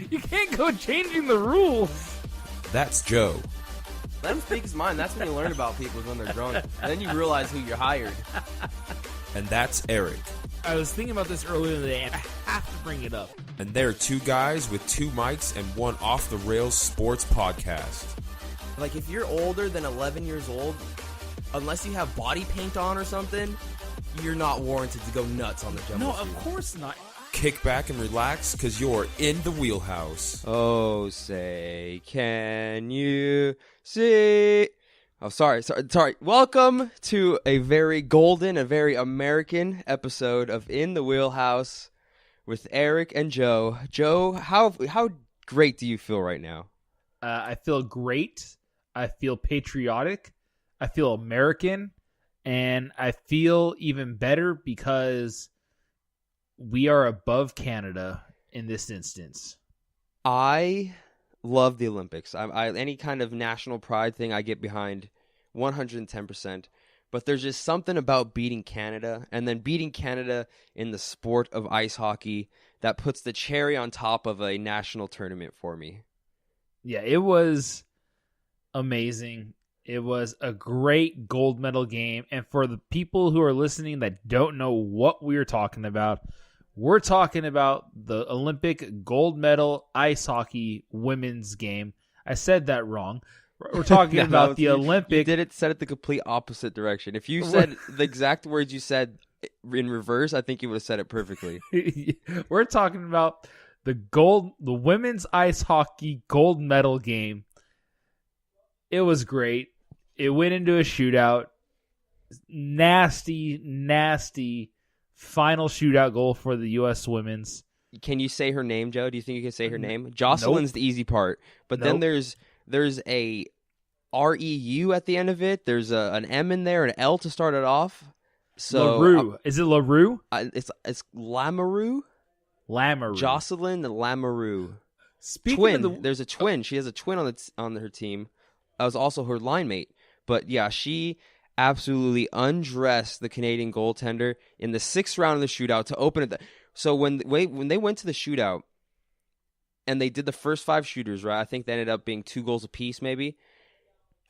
You can't go changing the rules. That's Joe. Let him speak his mind. That's when you learn about people is when they're drunk. And then you realize who you're hired. And that's Eric. I was thinking about this earlier today, and I have to bring it up. And they're two guys with two mics and one off-the-rails sports podcast. Like, if you're older than 11 years old, unless you have body paint on or something, you're not warranted to go nuts on the jumbo No, street. of course not. Kick back and relax, because you're in the wheelhouse. Oh, say, can you see? Oh, sorry. Welcome to a very golden, a very American episode of In the Wheelhouse with Eric and Joe. Joe, how great do you feel right now? I feel great. I feel patriotic. I feel American. And I feel even better because we are above Canada in this instance. I love the Olympics. I any kind of national pride thing I get behind 110%. But there's just something about beating Canada and then beating Canada in the sport of ice hockey that puts the cherry on top of a national tournament for me. Yeah, it was amazing. It was a great gold medal game. And for the people who are listening that don't know what we're talking about, we're talking about the Olympic gold medal ice hockey women's game. I said that wrong. We're talking about the Olympic. You said it the complete opposite direction. If you said the exact words you said in reverse, I think you would have said it perfectly. We're talking about the women's ice hockey gold medal game. It was great. It went into a shootout. Nasty, nasty final shootout goal for the U.S. women's. Can you say her name, Joe? Do you think you can say her name? Jocelyn's Nope. the easy part. But then there's a REU at the end of it. There's an M in there, an L to start it off. So LaRue. Is it LaRue? It's Lamoureux? Lamoureux. Jocelyn Lamoureux. Speaking Twin. of There's a twin. She has a twin on her team. That was also her line mate. But yeah, she absolutely undressed the Canadian goaltender in the 6th round of the shootout to open it. So when they went to the shootout and they did the first 5 shooters, right? I think they ended up being 2 goals apiece, maybe.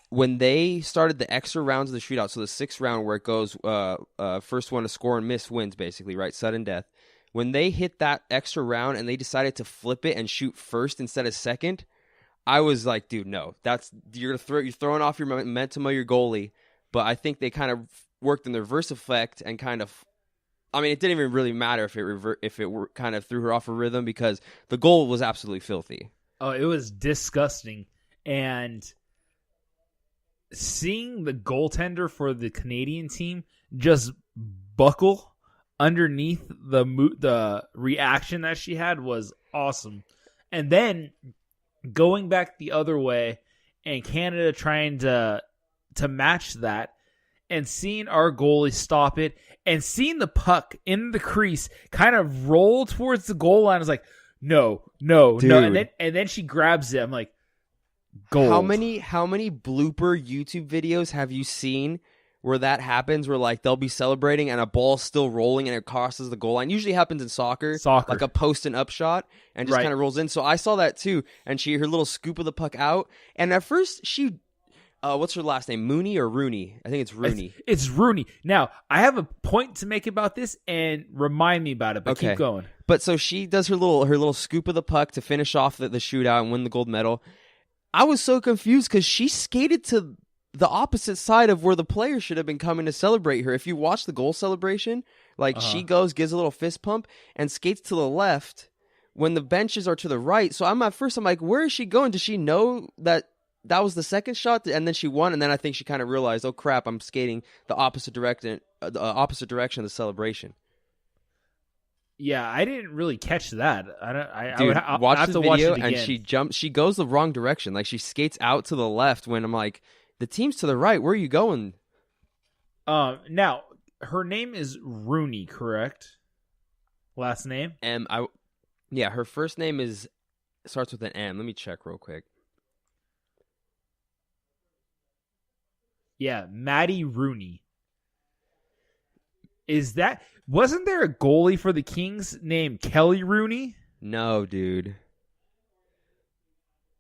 When they started the extra rounds of the shootout, so the 6th round where it goes, first one to score and miss wins, basically, right? Sudden death. When they hit that extra round and they decided to flip it and shoot first instead of second, I was like, dude, no, you're throwing off your momentum of your goalie. But I think they kind of worked in the reverse effect and kind of, I mean, it didn't even really matter if it were kind of threw her off her rhythm because the goal was absolutely filthy. Oh, it was disgusting. And seeing the goaltender for the Canadian team just buckle underneath the reaction that she had was awesome. And then going back the other way and Canada trying to match that and seeing our goalie stop it and seeing the puck in the crease kind of roll towards the goal line. I was like, no. Dude. And then she grabs it. I'm like, gold. How many blooper YouTube videos have you seen where that happens, where like they'll be celebrating and a ball's still rolling and it crosses the goal line? Usually happens in soccer. Like a post and up shot and just kind of rolls in. So I saw that too. And her little scoop of the puck out. And at first she, what's her last name? Mooney or Rooney? I think it's Rooney. It's Rooney. Now, I have a point to make about this and remind me about it, but keep going. But so she does her little scoop of the puck to finish off the shootout and win the gold medal. I was so confused because she skated to the opposite side of where the players should have been coming to celebrate her. If you watch the goal celebration, she gives a little fist pump and skates to the left when the benches are to the right. So I'm like, where is she going? Does she know that was the second shot? And then she won, and then I think she kind of realized, oh crap, I'm skating the opposite direction of the celebration. Yeah, I didn't really catch that. Watch the video, and she goes the wrong direction. Like she skates out to the left when I'm like, the team's to the right. Where are you going? Now her name is Rooney, correct? Last name? Yeah, her first name starts with an M. Let me check real quick. Yeah, Maddie Rooney. Wasn't there a goalie for the Kings named Kelly Rooney? No, dude.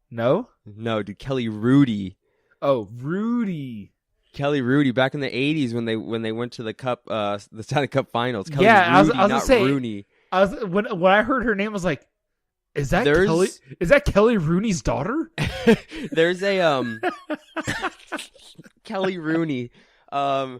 No? No, dude. Kelly Rudy. Oh, Rudy. Kelly Rudy back in the 80s when they went to the cup, the Stanley Cup Finals. Kelly Yeah, Rudy, I was not gonna say, Rooney. When I heard her name, I was like, is that Kelly Rooney's daughter? There's a Kelly Rooney. I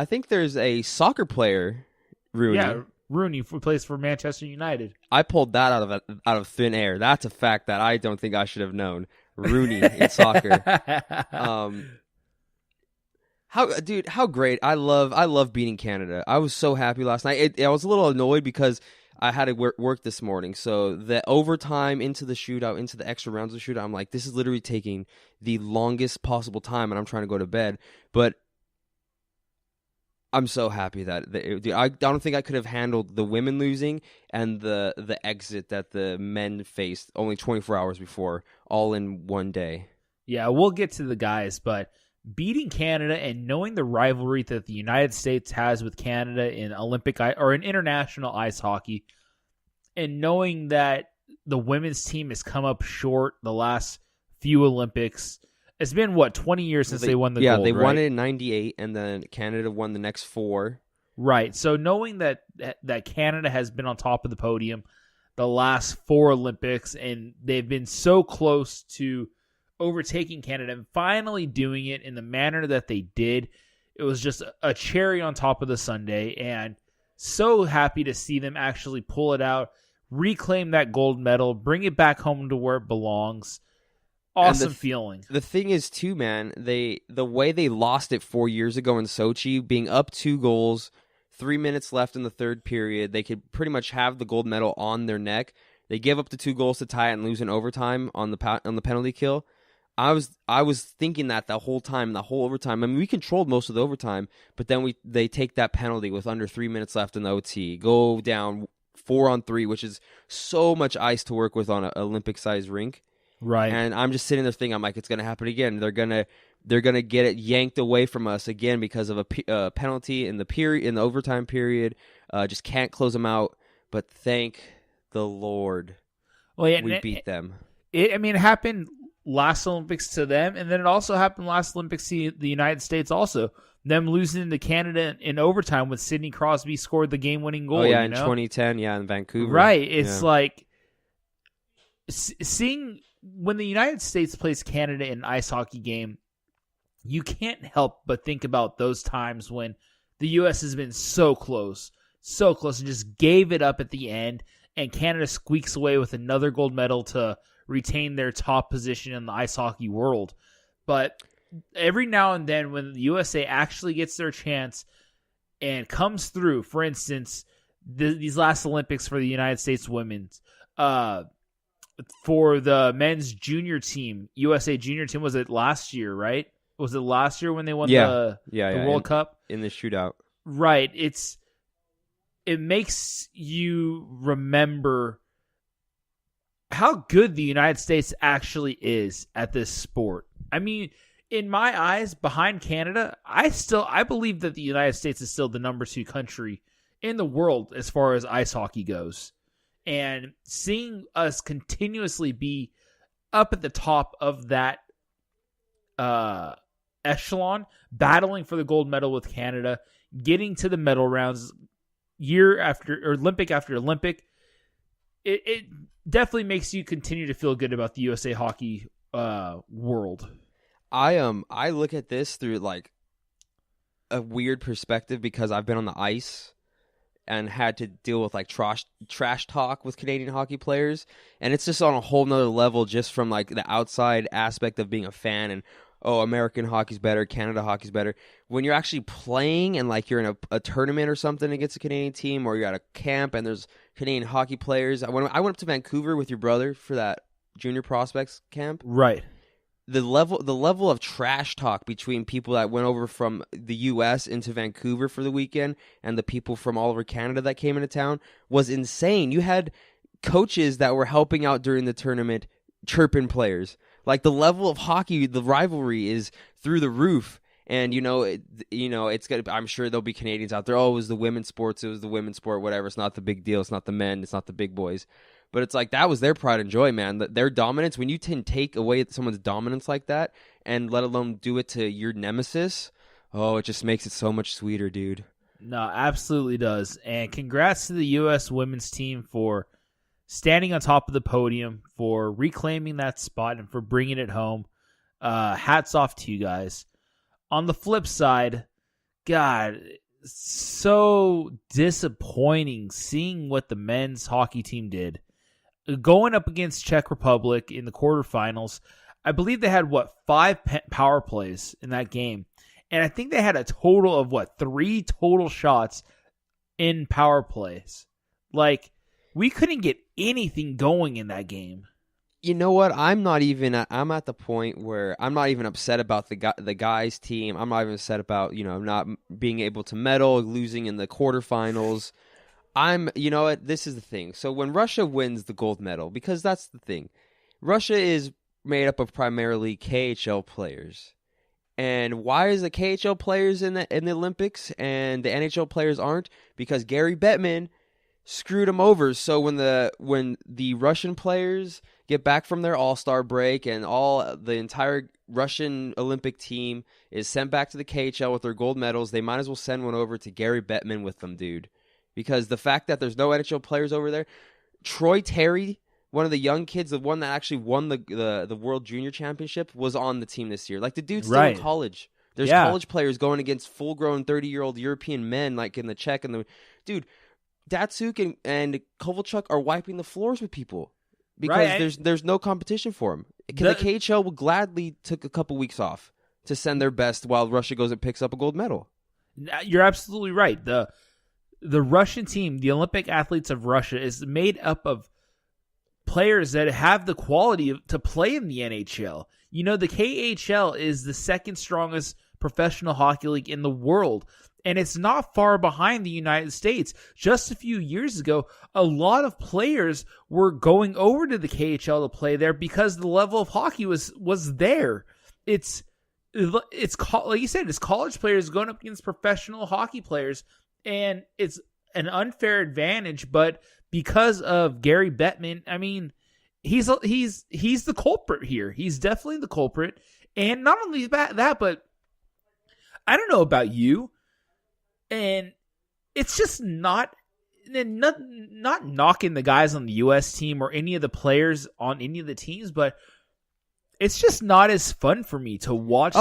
think there's a soccer player, Rooney. Yeah, Rooney plays for Manchester United. I pulled that out of thin air. That's a fact that I don't think I should have known. Rooney in soccer. How great! I love beating Canada. I was so happy last night. I was a little annoyed because I had to work this morning. So the overtime into the shootout, into the extra rounds of the shootout, I'm like, this is literally taking the longest possible time, and I'm trying to go to bed. But I'm so happy that I don't think I could have handled the women losing and the exit that the men faced only 24 hours before, all in one day. Yeah, we'll get to the guys, but beating Canada and knowing the rivalry that the United States has with Canada in in international ice hockey, and knowing that the women's team has come up short the last few Olympics. It's been 20 years since they won the gold, Yeah, they right? won it in 98, and then Canada won the next 4. Right. So knowing that Canada has been on top of the podium the last 4 Olympics, and they've been so close to overtaking Canada and finally doing it in the manner that they did, it was just a cherry on top of the sundae, and so happy to see them actually pull it out, reclaim that gold medal, bring it back home to where it belongs. Awesome feeling. The thing is, too, man, the way they lost it 4 years ago in Sochi, being up 2 goals, 3 minutes left in the third period, they could pretty much have the gold medal on their neck. They give up the 2 goals to tie it and lose in overtime on the penalty kill. I was thinking that the whole time, the whole overtime. I mean, we controlled most of the overtime, but then they take that penalty with under 3 minutes left in the OT, go down 4-on-3, which is so much ice to work with on an Olympic-sized rink. Right. And I'm just sitting there thinking, I'm like, it's going to happen again. They're gonna get it yanked away from us again because of a penalty in the overtime period. Just can't close them out. But thank the Lord, we beat them. It happened last Olympics to them, and then it also happened last Olympics to the United States also. Them losing to Canada in overtime when Sidney Crosby scored the game-winning goal. Oh, yeah, in 2010, in Vancouver. Right. It's like seeing when the United States plays Canada in an ice hockey game, you can't help but think about those times when the U.S. has been so close, and just gave it up at the end, and Canada squeaks away with another gold medal to retain their top position in the ice hockey world. But every now and then when the USA actually gets their chance and comes through, for instance, these last Olympics for the United States women's, for the men's junior team, USA junior team, was it last year, right? Was it last year when they won the World Cup? In the shootout. Right. It makes you remember how good the United States actually is at this sport. I mean, in my eyes, behind Canada, I believe that the United States is still the number 2 country in the world as far as ice hockey goes. And seeing us continuously be up at the top of that echelon, battling for the gold medal with Canada, getting to the medal rounds Olympic after Olympic, it definitely makes you continue to feel good about the USA hockey world. I look at this through like a weird perspective because I've been on the ice and had to deal with like trash talk with Canadian hockey players, and it's just on a whole nother level just from like the outside aspect of being a fan and American hockey's better, Canada hockey's better. When you're actually playing and like you're in a tournament or something against a Canadian team, or you're at a camp and there's Canadian hockey players. I went up to Vancouver with your brother for that junior prospects camp. Right. The level of trash talk between people that went over from the U.S. into Vancouver for the weekend and the people from all over Canada that came into town was insane. You had coaches that were helping out during the tournament chirping players. Like the level of hockey, the rivalry is through the roof. And it's gonna. I'm sure there'll be Canadians out there. Oh, it was the women's sports. It was the women's sport. Whatever. It's not the big deal. It's not the men. It's not the big boys. But it's like that was their pride and joy, man. Their dominance. When you can take away someone's dominance like that, and let alone do it to your nemesis, oh, it just makes it so much sweeter, dude. No, absolutely does. And congrats to the U.S. women's team for standing on top of the podium, for reclaiming that spot, and for bringing it home. Hats off to you guys. On the flip side, God, so disappointing seeing what the men's hockey team did. Going up against Czech Republic in the quarterfinals, I believe they had, 5 power plays in that game. And I think they had a total of, 3 total shots in power plays. Like, we couldn't get anything going in that game. You know what? I'm at the point where I'm not even upset about the guys' team. I'm not even upset about, not being able to medal, losing in the quarterfinals. You know what? This is the thing. So when Russia wins the gold medal, because that's the thing, Russia is made up of primarily KHL players. And why is the KHL players in the Olympics and the NHL players aren't? Because Gary Bettman screwed them over. So when the Russian players get back from their All-Star break and the entire Russian Olympic team is sent back to the KHL with their gold medals, they might as well send one over to Gary Bettman with them, dude. Because the fact that there's no NHL players over there, Troy Terry, one of the young kids, the one that actually won the World Junior Championship, was on the team this year. Like, the dude's still in college. There's college players going against full-grown 30-year-old European men, like in the Czech and the dude. Datsuk and Kovalchuk are wiping the floors with people because there's no competition for them. The KHL will gladly took a couple weeks off to send their best while Russia goes and picks up a gold medal. You're absolutely right. The Russian team, the Olympic athletes of Russia, is made up of players that have the quality to play in the NHL. The KHL is the second strongest professional hockey league in the world. And it's not far behind the United States. Just a few years ago, a lot of players were going over to the KHL to play there because the level of hockey was there. It's like you said, it's college players going up against professional hockey players, and it's an unfair advantage. But because of Gary Bettman, I mean, he's the culprit here. He's definitely the culprit. And not only that, but I don't know about you. And it's just not knocking the guys on the U.S. team or any of the players on any of the teams, but it's just not as fun for me to watch the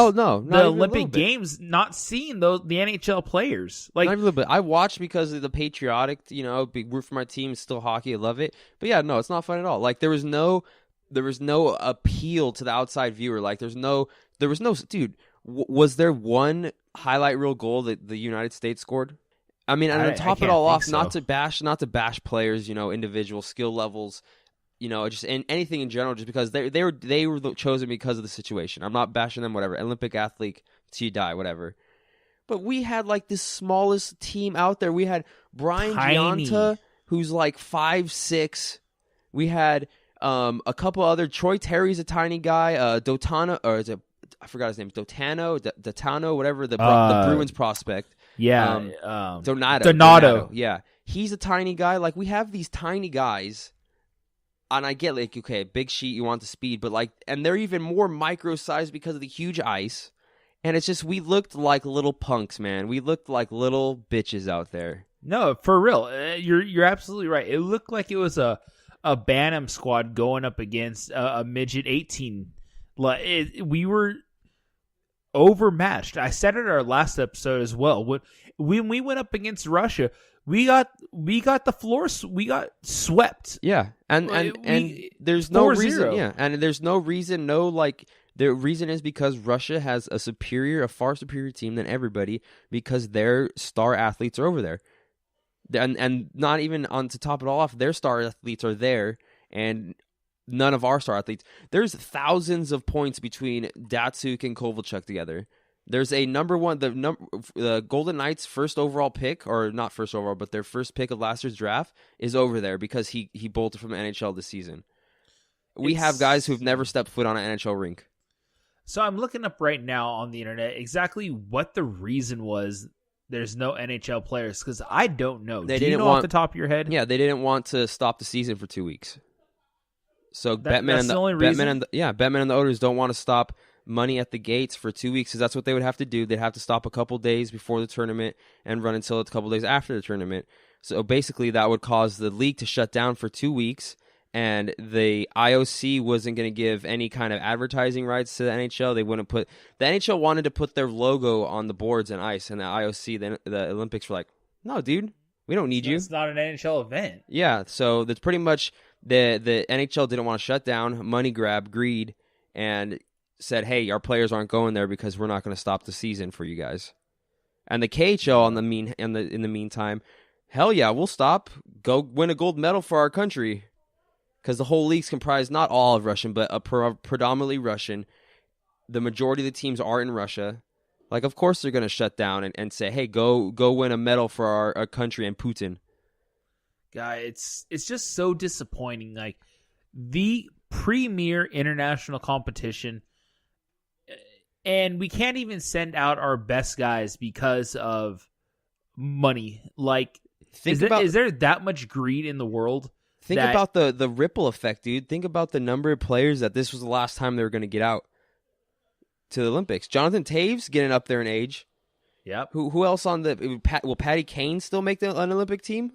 Olympic Games not seeing the NHL players. Like, not even a little bit. I watched because of the patriotic, root for my team, it's still hockey, I love it. But yeah, no, it's not fun at all. Like, there was no appeal to the outside viewer. Like, there was no dude. Was there one highlight reel goal that the United States scored? I mean, and to top it all off, not to bash players, individual skill levels, just anything in general, just because they were chosen because of the situation. I'm not bashing them, whatever. Olympic athlete till you die, whatever. But we had like the smallest team out there. We had Brian Gionta, who's like 5'6". We had a couple other. Troy Terry's a tiny guy. Dotano, or is it? I forgot his name. Dotano, whatever, the Bruins prospect. Yeah. Donato. Yeah. He's a tiny guy. Like, we have these tiny guys, and I get, like, okay, big sheet, you want the speed, but, like, and they're even more micro-sized because of the huge ice, and it's just, we looked like little punks, man. We looked like little bitches out there. No, for real. You're absolutely right. It looked like it was a Bantam squad going up against a midget 18. We were overmatched. I said it in our last episode as well. When we went up against Russia, we got the floor. We got swept. Yeah, and there's no reason. Yeah, and there's no reason. The reason is because Russia has a far superior team than everybody because their star athletes are over there, and not even on to top it all off, their star athletes are there and none of our star athletes. There's thousands of points between Datsuk and Kovalchuk together. There's a the Golden Knights' first overall pick, or not first overall, but their first pick of last year's draft is over there because he bolted from the NHL this season. We have guys who've never stepped foot on an NHL rink. So I'm looking up right now on the internet exactly what the reason was there's no NHL players, because I don't know. Do you know off the top of your head? Yeah, they didn't want to stop the season for 2 weeks. So Bettman and the Oilers don't want to stop money at the gates for 2 weeks, because that's what they would have to do. They'd have to stop a couple days before the tournament and run until a couple days after the tournament. So basically that would cause the league to shut down for 2 weeks, and the IOC wasn't going to give any kind of advertising rights to the NHL. The NHL wanted to put their logo on the boards and ice, and the IOC, the Olympics were like, no, dude, we don't need you. It's not an NHL event. Yeah, so that's pretty much the NHL didn't want to shut down, money grab, greed, and said, hey, our players aren't going there because we're not going to stop the season for you guys. And the KHL in the meantime, hell yeah, we'll stop. Go win a gold medal for our country. Because the whole league's comprised not all of Russian, but predominantly Russian. The majority of the teams are in Russia. Like, of course they're going to shut down and say, hey, go win a medal for our country and Putin. Guy, it's just so disappointing. Like, the premier international competition, and we can't even send out our best guys because of money. Like, is there that much greed in the world? Think about the ripple effect, dude. Think about the number of players that this was the last time they were going to get out to the Olympics. Jonathan Toews getting up there in age. Yep. Who else on will Patty Kane still make an Olympic team?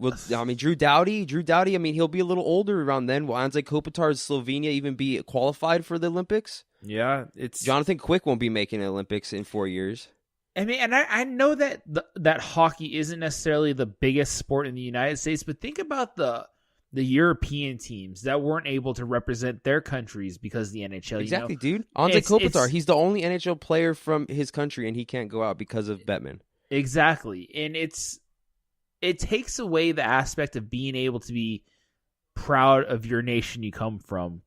Drew Doughty. I mean, he'll be a little older around then. Will Anze Kopitar's Slovenia even be qualified for the Olympics? Yeah, Jonathan Quick won't be making the Olympics in 4 years. I mean, and I know that that hockey isn't necessarily the biggest sport in the United States, but think about the European teams that weren't able to represent their countries because of the NHL. Exactly, dude. Anze Kopitar, he's the only NHL player from his country, and he can't go out because of Bettman. Exactly, and it takes away the aspect of being able to be proud of your nation you come from.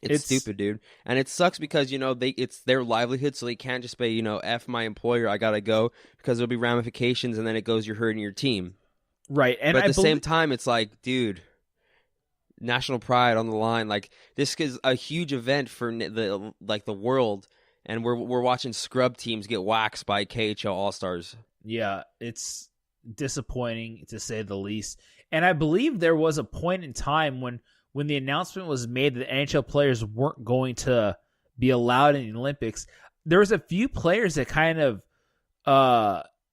It's stupid, dude. And it sucks because, it's their livelihood, so they can't just say, F my employer, I gotta go, because there'll be ramifications, and then it goes, you're hurting your team. Right. And but at the same time, it's like, dude, national pride on the line. Like, this is a huge event for the world, and we're watching scrub teams get waxed by KHL All-Stars. Yeah, it's disappointing, to say the least. And I believe there was a point in time when the announcement was made that NHL players weren't going to be allowed in the Olympics, there was a few players that kind of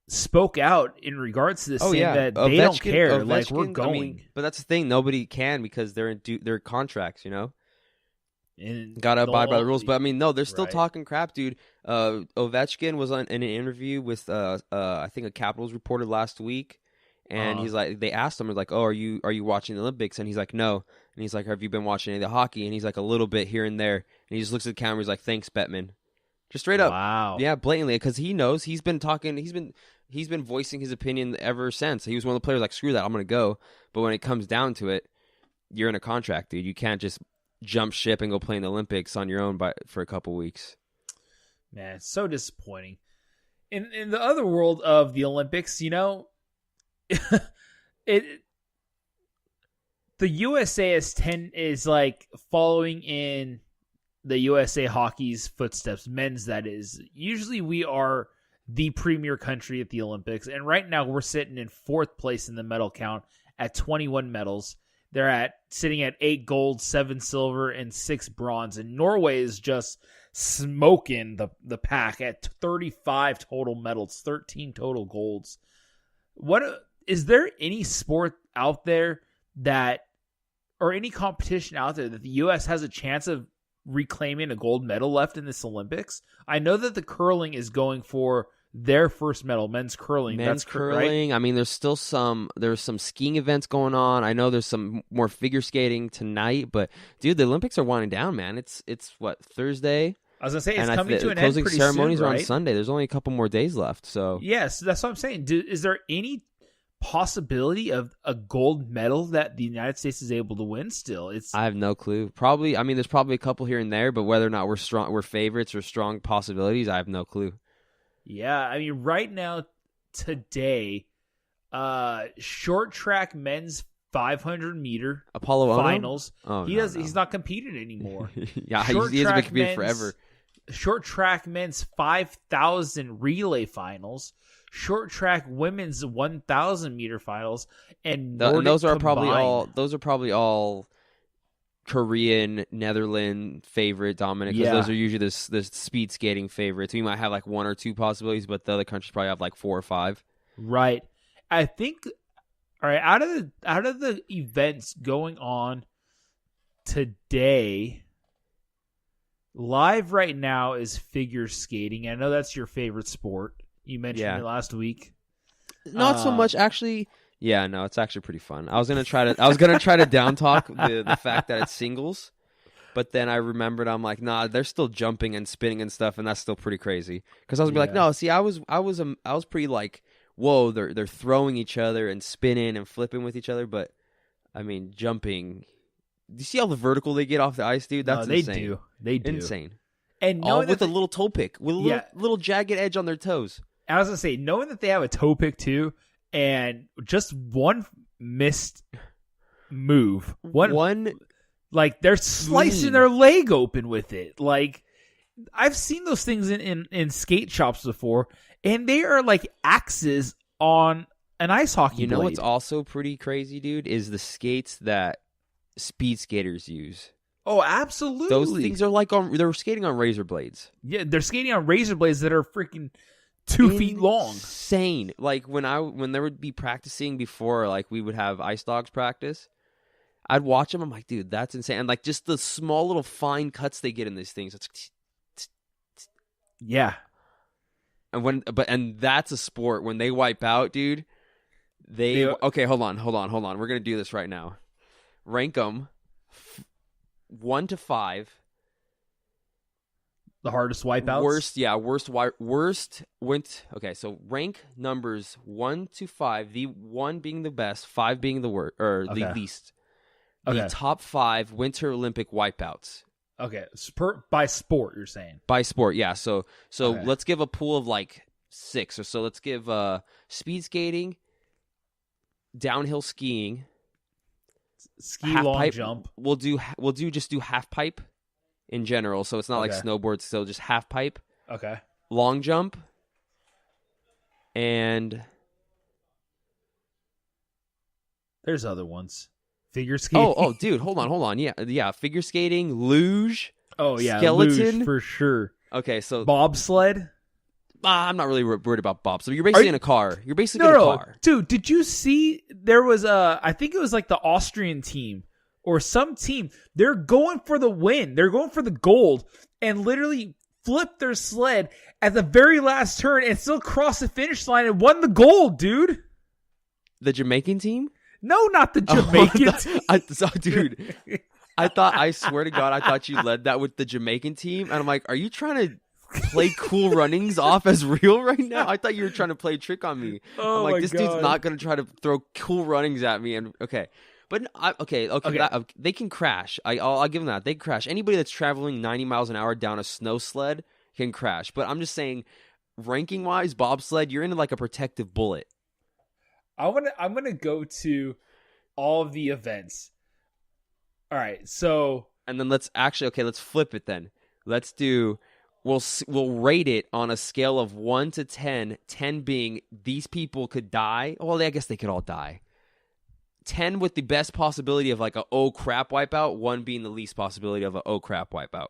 spoke out in regards to this, saying that they don't care. Like, we're going. I mean, but that's the thing. Nobody can, because they're in their contracts, And got to abide by the rules. But, I mean, no, they're still talking crap, dude. Ovechkin was in an interview with, I think, a Capitals reporter last week. And he's like, they asked him, like, oh, are you watching the Olympics? And he's like, no. And he's like, have you been watching any of the hockey? And he's like, a little bit here and there. And he just looks at the camera. He's like, thanks, Bettman. Just straight up. Wow. Yeah, blatantly, because he knows. He's been talking. He's been voicing his opinion ever since. He was one of the players like, screw that, I'm gonna go. But when it comes down to it, you're in a contract, dude. You can't just jump ship and go play in the Olympics on your own for a couple weeks. Man, it's so disappointing. In the other world of the Olympics, the USA is like following in the USA hockey's footsteps, men's that is. Usually we are the premier country at the Olympics, and right now we're sitting in 4th place in the medal count at 21 medals. They're sitting at 8 gold, 7 silver, and 6 bronze, and Norway is just smoking the pack at 35 total medals, 13 total golds. Is there any sport out there or any competition out there that the U.S. has a chance of reclaiming a gold medal left in this Olympics? I know that the curling is going for their first medal, men's curling. Men's curling. Right? I mean, there's some skiing events going on. I know there's some more figure skating tonight, but dude, the Olympics are winding down, man. It's what, Thursday? I was gonna say it's coming to an end pretty soon. Closing ceremonies are on Sunday. There's only a couple more days left. So yes, that's what I'm saying. Is there any possibility of a gold medal that the United States is able to win still? I have no clue. Probably. I mean, there's probably a couple here and there, but whether or not we're favorites or strong possibilities, I have no clue. Yeah, I mean, right now, today, short track men's 500-meter Apollo Ono? finals. Oh, He's not competing anymore. Yeah, he hasn't been competing forever. Short track men's 5,000 relay finals, short track women's 1,000-meter finals, and those are combined. probably all Korean, Netherlands favorite dominant, because those are usually the speed skating favorites. We might have like one or two possibilities, but the other countries probably have like 4 or 5. Right. I think. All right. Out of the events going on today, live right now is figure skating. I know that's your favorite sport. You mentioned it last week. Not so much, actually. Yeah, no, it's actually pretty fun. I was gonna try to down talk the fact that it's singles, but then I remembered, I'm like, nah, they're still jumping and spinning and stuff, and that's still pretty crazy. Because I was gonna be like, no, see, I was pretty like, whoa, they're throwing each other and spinning and flipping with each other, but I mean, jumping. Do you see how the vertical they get off the ice, dude? That's insane. They do. Insane. And all with a little toe pick, with a little jagged edge on their toes. I was gonna say, knowing that they have a toe pick too. And just one missed move. One like they're slicing their leg open with it. Like, I've seen those things in skate shops before, and they are like axes on an ice hockey blade. You know what's also pretty crazy, dude, is the skates that speed skaters use. Oh, absolutely. Those things are like they're skating on razor blades. Yeah, they're skating on razor blades that are freaking 2 feet long. Insane. Like when they would be practicing before, like we would have ice dogs practice, I'd watch them. I'm like, dude, that's insane. And like just the small little fine cuts they get in these things. It's yeah. And that's a sport. When they wipe out, dude, okay, hold on. We're gonna do this right now. Rank them 1 to 5. The hardest wipeouts? Worst went. Okay, so rank numbers 1 to 5. The 1 being the best, 5 being the worst, or the least. The top 5 Winter Olympic wipeouts. Okay, by sport, you're saying? By sport, yeah. So let's give a pool of like 6 or so. Let's give speed skating, downhill skiing, long pipe. jump. We'll do half pipe. In general, so it's not like snowboards, so just half pipe. Okay. Long jump. And there's other ones. Figure skating. Oh, dude, hold on. Yeah, figure skating, luge. Oh yeah, skeleton luge for sure. Okay, so bobsled. I'm not really worried about bobsled. You're basically in a car. You're basically in a car. Dude, did you see there was I think it was like the Austrian team or some team, they're going for the win. They're going for the gold and literally flipped their sled at the very last turn and still crossed the finish line and won the gold, dude. The Jamaican team? No, not the Jamaican team. Dude, I swear to God, I thought you led that with the Jamaican team. And I'm like, are you trying to play Cool Runnings off as real right now? I thought you were trying to play a trick on me. Oh, I'm like, this God. dude's not going to try to throw Cool Runnings at me. And okay. But they can crash. I'll give them that. They can crash. Anybody that's traveling 90 miles an hour down a snow sled can crash. But I'm just saying, ranking wise, bobsled, you're into like a protective bullet. I'm gonna go to all of the events. All right, so and then let's flip it. Then we'll rate it on a scale of 1 to 10. 10 being these people could die. Well, I guess they could all die. 10 with the best possibility of like a oh crap wipeout, 1 being the least possibility of a oh crap wipeout.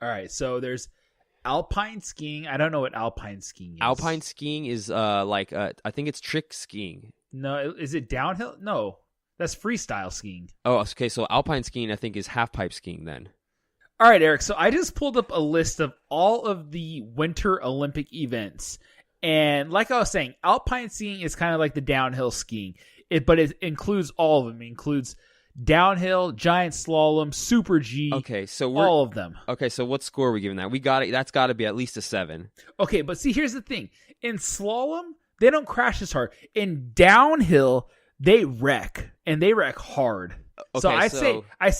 All right, so there's alpine skiing. I don't know what alpine skiing is. Alpine skiing is I think it's trick skiing. No, is it downhill? No, that's freestyle skiing. Oh, okay, so alpine skiing I think is half pipe skiing then. All right, Eric, so I just pulled up a list of all of the Winter Olympic events. And like I was saying, alpine skiing is kind of like the downhill skiing. But it includes all of them. It includes downhill, giant slalom, super G. Okay, so all of them. Okay, so what score are we giving that? We got it. That's got to be at least a 7. Okay, but see, here's the thing: in slalom, they don't crash as hard. In downhill, they wreck, and they wreck hard. Okay, so I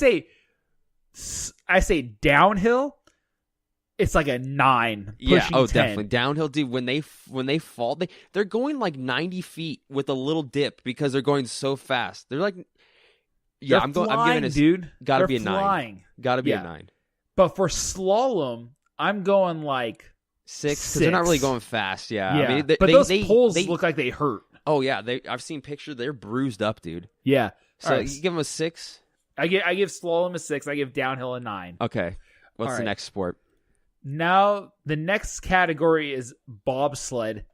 say downhill. It's like a 9. Yeah. Oh, 10. definitely downhill, dude. When they fall, they're going like 90 feet with a little dip because they're going so fast. They're like, Yeah, They're I'm giving it, dude. Gotta They're be a 9. flying. Gotta be Yeah. a 9. But for slalom, I'm going like 6, because they're not really 6. going fast. Yeah, Yeah, I mean, but those poles look like they hurt. Oh yeah, I've seen pictures. They're bruised up, dude. Yeah. So All right. you give them a 6. I give slalom a 6. I give downhill a 9. Okay, what's All the right. next sport? Now the next category is bobsled,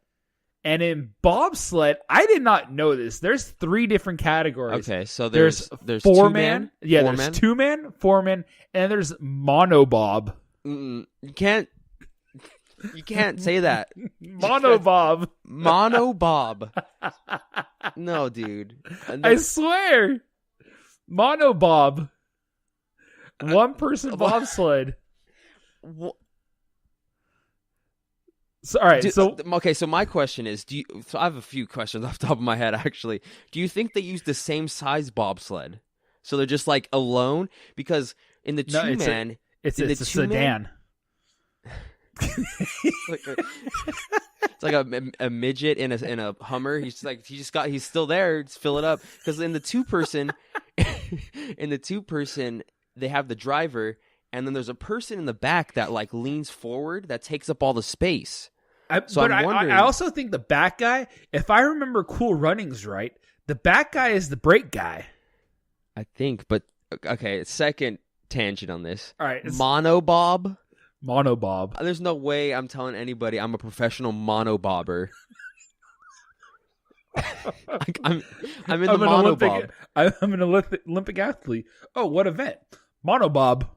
and in bobsled, I did not know this. There's 3 different categories. Okay, so There's there's 4-man. Yeah, four there's man? 2-man, 4-man, and there's monobob. You can't say that. Monobob. Monobob. No, dude. I swear. Monobob. One person bobsled. So, all right. So my question is, so I have a few questions off the top of my head, actually. Do you think they use the same size bobsled? So they're just like alone? Because in the two-man... It's a sedan. It's like a midget in a Hummer. He's still there. Just fill it up. Because in the two-person, they have the driver, and then there's a person in the back that like leans forward that takes up all the space. I'm wondering. I also think the back guy, if I remember Cool Runnings right, the back guy is the brake guy. I think, but okay. Second tangent on this. All right, monobob. Monobob. There's no way I'm telling anybody I'm a professional monobobber. I'm in the monobob. I'm an Olympic athlete. Oh, what event? Monobob.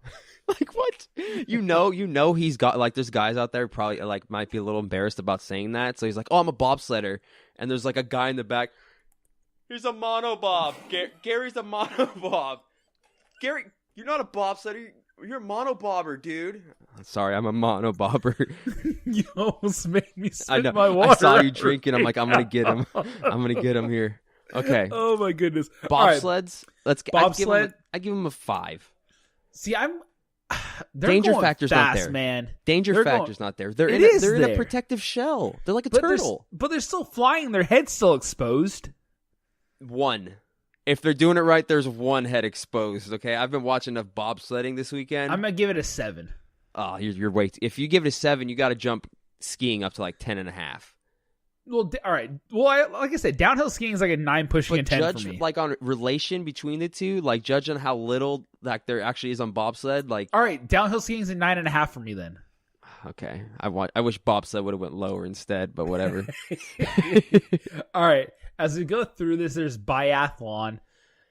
Like what? You know he's got like there's guys out there probably like might be a little embarrassed about saying that. So he's like, "Oh, I'm a bobsledder." And there's like a guy in the back. He's a monobob. Gary's a monobob. Gary, you're not a bobsledder. You're a monobobber, dude. Sorry, I'm a monobobber. You almost made me spit I know. my water. I saw you drinking. I'm like, I'm gonna get him. I'm gonna get him here. Okay. Oh my goodness. Bobsleds. Bobsled. I give him a 5. See, Danger factor's fast, not there, man. Danger factor's not there. They're in a protective shell. They're like a turtle. But they're still flying. Their head's still exposed. 1. If they're doing it right, there's 1 head exposed. Okay, I've been watching enough bobsledding this weekend. I'm gonna give it a 7. Oh, you're way. If you give it a 7, you got to jump skiing up to like 10.5. Well, all right. Well, like I said, downhill skiing is like a 9 pushing a 10 judge, for me. like on relation between the two, like judge on how little like there actually is on bobsled. Like, all right, downhill skiing is a 9.5 for me then. Okay, I wish bobsled would have went lower instead, but whatever. All right, as we go through this, there's biathlon.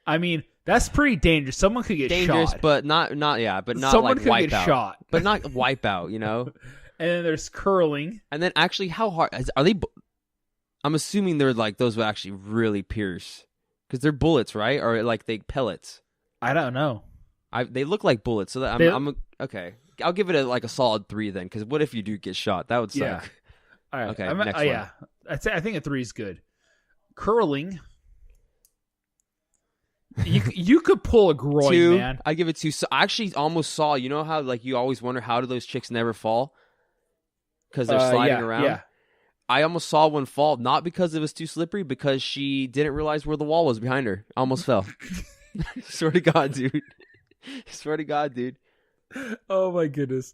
I mean, that's pretty dangerous. Someone could get dangerous, shot. but not Someone like could wipeout. Get shot, but not wipeout. You know. And then there's curling. And then actually, how hard are they? I'm assuming they're like those would actually really pierce because they're bullets, right? Or like they pellets. I don't know. They look like bullets, so that I'm okay. I'll give it a solid 3 then, because what if you do get shot? That would suck. Yeah. All right. Okay. Next one. Yeah. I think a 3 is good. Curling. You could pull a groin, 2, man. I give it 2. So I actually almost saw. You know how like you always wonder how do those chicks never fall because they're sliding around. Yeah. I almost saw one fall, not because it was too slippery, because she didn't realize where the wall was behind her. Almost fell. Swear to God, dude. Swear to God, dude. Oh my goodness.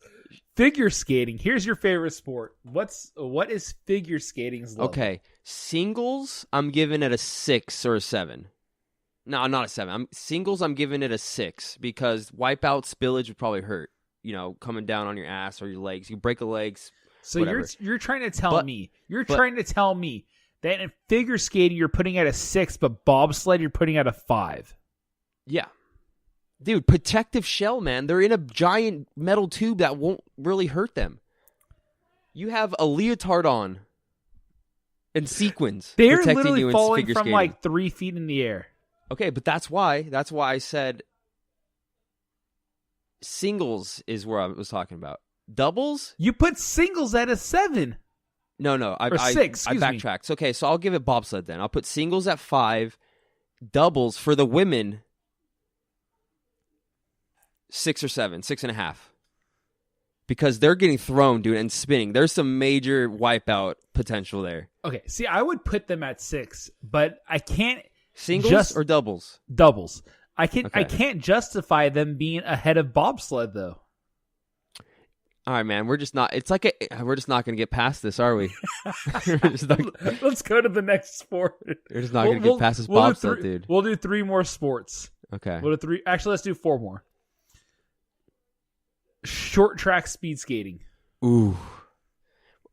Figure skating. Here's your favorite sport. What is figure skating's level? Okay. Singles, I'm giving it a 6 or a 7. No, not a 7. Singles, I'm giving it a 6 because wipeout spillage would probably hurt. You know, coming down on your ass or your legs. You break a leg. So whatever. you're trying to tell me that in figure skating you're putting at a 6, but bobsled you're putting at a 5. Yeah. Dude, protective shell, man. They're in a giant metal tube that won't really hurt them. You have a leotard on and sequins. They're protecting literally you in falling figure from skating. like 3 feet in the air. Okay, but that's why I said singles is where I was talking about. Doubles? You put singles at a 7. No. Or 6, I backtracked. Okay, so I'll give it bobsled then. I'll put singles at 5. Doubles for the women, 6 or 7, 6.5. Because they're getting thrown, dude, and spinning. There's some major wipeout potential there. Okay, see, I would put them at 6, but I can't. Singles or doubles? Doubles. I can't justify them being ahead of bobsled though. All right, man. We're just not going to get past this, are we? Let's go to the next sport. We're just not going to get past this bobsled, dude. We'll do 3 more sports. Okay. We'll do 3. Actually, let's do 4 more. Short track speed skating. Ooh.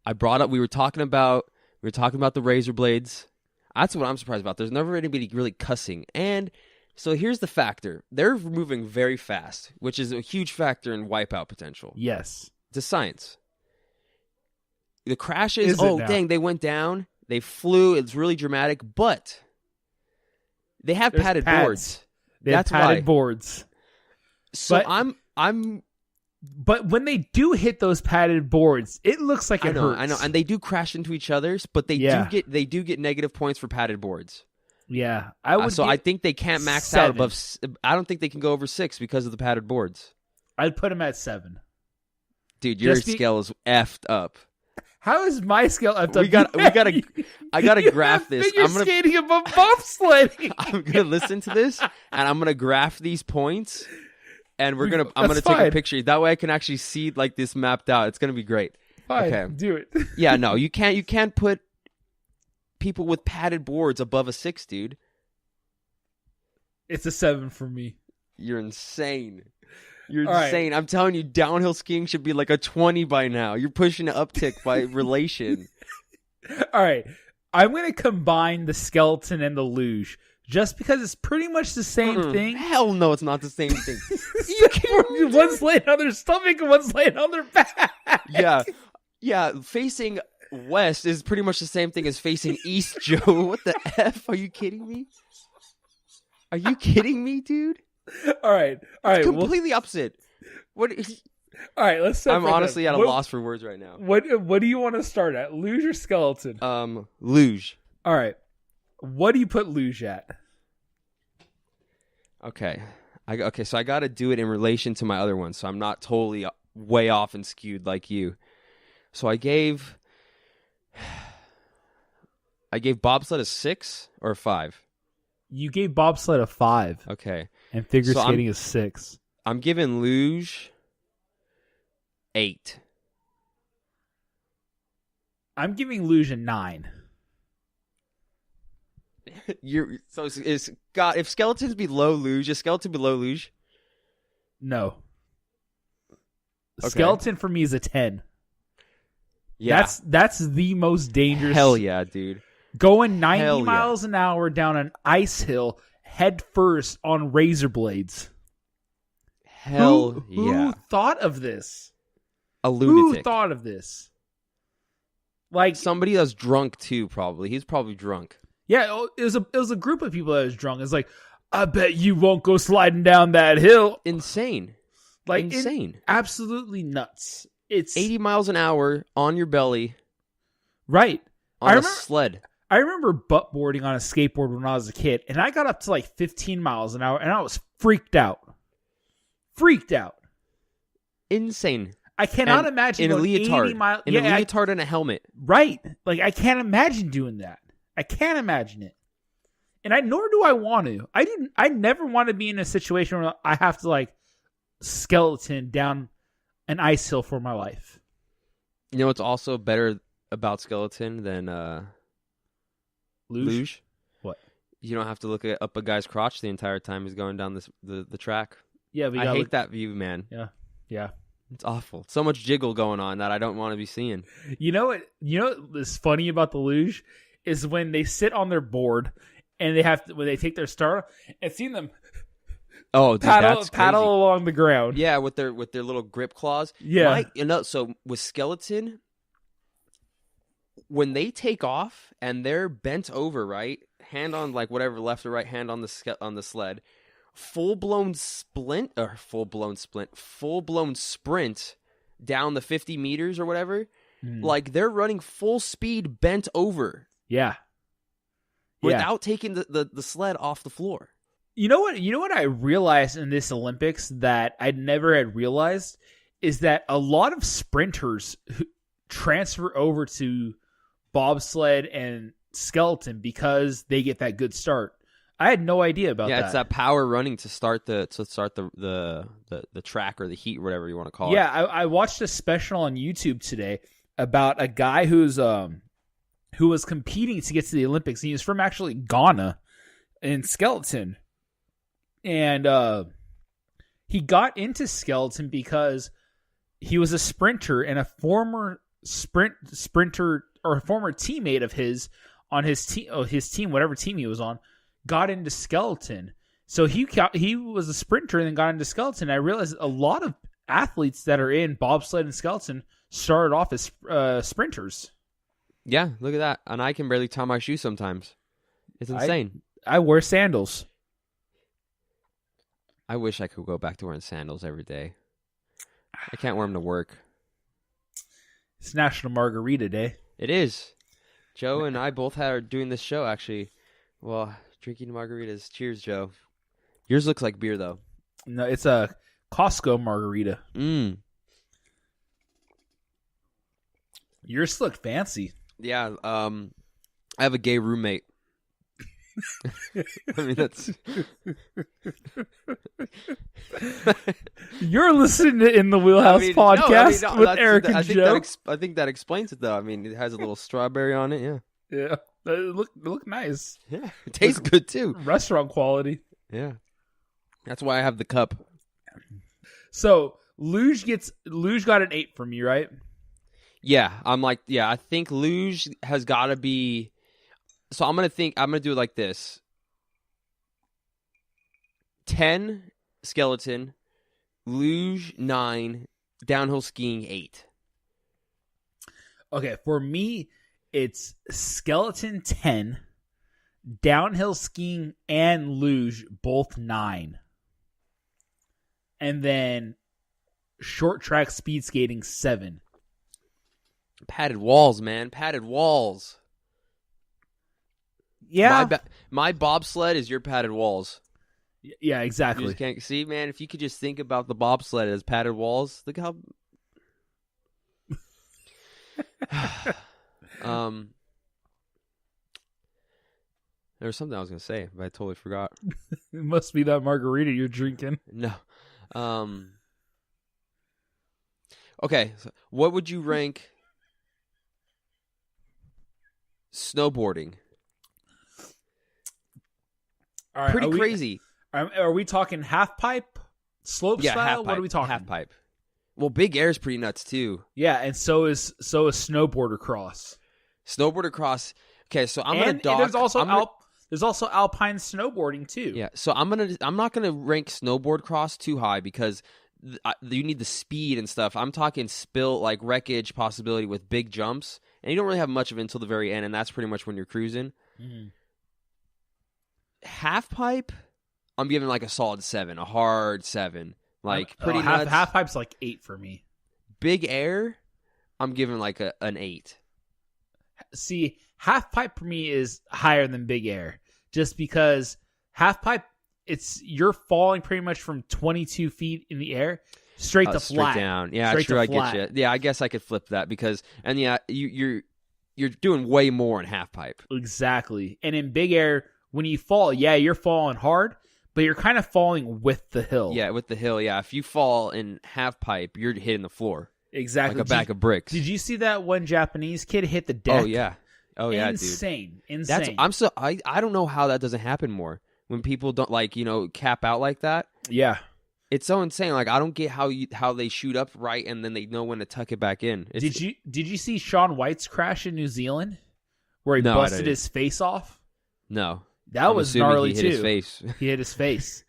We were talking about the razor blades. That's what I'm surprised about. There's never anybody really cussing. And so here's the factor. They're moving very fast, which is a huge factor in wipeout potential. Yes. It's a science. The crashes, dang, they went down. They flew. It's really dramatic, but they have padded boards. That's padded boards. So but, I'm But when they do hit those padded boards, it looks like it hurts. I know, and they do crash into each other's, but they do get negative points for padded boards. Yeah, I would. I think they can't max 7. out above. I don't think they can go over 6 because of the padded boards. I'd put them at 7. Dude, your scale is effed up. How is my scale effed up? I gotta graph this. I'm skating above bobsledding. I'm gonna listen to this, and I'm gonna graph these points, and I'm gonna take a picture. That way, I can actually see like this mapped out. It's gonna be great. Fine, okay, do it. Yeah, no, you can't put people with padded boards above a 6, dude. It's a 7 for me. You're insane. You're insane. Right. I'm telling you, downhill skiing should be like a 20 by now. You're pushing an uptick by relation. All right. I'm going to combine the skeleton and the luge just because it's pretty much the same thing. Hell no, it's not the same thing. One's laying on their stomach and one's laying on their back. Yeah. Facing west is pretty much the same thing as facing east, Joe. What the F? Are you kidding me? Are you kidding me, dude? All right. It's completely opposite. What? All right, let's separate. I'm honestly at a loss for words right now. What do you want to start at? Luge or skeleton? Luge. All right. What do you put luge at? Okay. So I got to do it in relation to my other one, so I'm not totally way off and skewed like you. So I gave bobsled a 6 or a 5. You gave bobsled a 5. Okay. And figure skating is 6. I'm giving luge 8. I'm giving luge a 9. If skeletons below luge, is skeleton below luge? No. Okay. Skeleton for me is a 10. Yeah. That's the most dangerous. Hell yeah, dude. Going 90 miles an hour down an ice hill head first on razor blades. Who thought of this? A lunatic. Who thought of this? Like somebody that's drunk too, probably. He's probably drunk. Yeah, it was a group of people that was drunk. It's like, I bet you won't go sliding down that hill. Insane. Like insane. Absolutely nuts. It's 80 miles an hour on your belly. Right. On a sled. I remember butt boarding on a skateboard when I was a kid, and I got up to like 15 miles an hour, and I was freaked out. Insane. I cannot imagine in a leotard. 80 miles. In a leotard and a helmet. Right. Like, I can't imagine doing that. I can't imagine it. And nor do I want to. I never want to be in a situation where I have to like skeleton down an ice hill for my life. You know what's also better about skeleton than luge? What? You don't have to look up a guy's crotch the entire time he's going down the track. Yeah, I hate that view, man. Yeah. It's awful. So much jiggle going on that I don't want to be seeing. You know what is funny about the luge is when they sit on their board and when they take their start and seeing them paddle along the ground. Yeah, with their little grip claws. Yeah. So with skeleton, when they take off and they're bent over, right, hand on like whatever left or right hand on the sled, full blown sprint down the 50 meters or whatever, like they're running full speed bent over. Yeah. Without taking the sled off the floor. You know what I realized in this Olympics that I never had realized is that a lot of sprinters transfer over to bobsled and skeleton because they get that good start. I had no idea about that. Yeah, it's that power running to start the track or the heat, or whatever you want to call it. Yeah, I watched a special on YouTube today about a guy who was competing to get to the Olympics. He was from actually Ghana in skeleton. And he got into skeleton because he was a sprinter, and a former sprinter or a former teammate of his on his team, whatever team he was on, got into skeleton. So he was a sprinter and then got into skeleton. I realized a lot of athletes that are in bobsled and skeleton started off as sprinters. Yeah, look at that. And I can barely tie my shoes sometimes. It's insane. I wear sandals. I wish I could go back to wearing sandals every day. I can't wear them to work. It's National Margarita Day. It is. Joe and I both are doing this show, actually. Well, drinking margaritas. Cheers, Joe. Yours looks like beer, though. No, it's a Costco margarita. Yours look fancy. Yeah, I have a gay roommate. I mean, that's... You're listening to In the Wheelhouse podcast with Eric and Joe. I think that explains it, though. I mean, it has a little strawberry on it, yeah. Yeah, it look nice. Yeah, it tastes good, too. Restaurant quality. Yeah. That's why I have the cup. So, Luge got an 8 from you, right? Yeah, I think Luge has got to be... So I'm going to do it like this. 10, skeleton, luge, 9, downhill skiing, 8. Okay, for me, it's skeleton 10, downhill skiing and luge, both 9. And then short track speed skating, 7. Padded walls, man. Padded walls. Yeah. My bobsled is your padded walls. Yeah, exactly. You just can't see, man. If you could just think about the bobsled as padded walls, look how. There was something I was going to say, but I totally forgot. It must be that margarita you're drinking. No. Okay, so what would you rank snowboarding? All right, Pretty crazy. Are we talking half pipe, slope style? Half pipe, what are we talking? Half pipe. Well, big air is pretty nuts too. Yeah, and so is snowboarder cross. Snowboarder cross. Okay, so I'm gonna dock. There's also alpine snowboarding too. Yeah, so I'm not gonna rank snowboard cross too high because you need the speed and stuff. I'm talking wreckage possibility with big jumps, and you don't really have much of it until the very end, and that's pretty much when you're cruising. Mm. Half pipe, I'm giving like a solid 7, a hard 7. Pretty nuts. Half pipe's like 8 for me. Big air, I'm giving like an 8. See, half pipe for me is higher than big air, just because half pipe, you're falling pretty much from 22 feet in the air straight to flat. Straight down. Yeah, straight true. I get you. Yeah, I guess I could flip that because, and yeah, you're doing way more in half pipe. Exactly. And in big air, when you fall, yeah, you're falling hard, but you're kind of falling with the hill. Yeah, with the hill. Yeah, if you fall in half pipe, you're hitting the floor. Exactly. Like a bag of bricks. Did you see that one Japanese kid hit the deck? Oh yeah. Insane. Dude. Insane. I don't know how that doesn't happen more when people don't cap out like that. Yeah. It's so insane. Like I don't get how they shoot up right and then they know when to tuck it back in. Did you see Shaun White's crash in New Zealand where he busted his face off? No. That was gnarly too. He hit his face. He hit his face.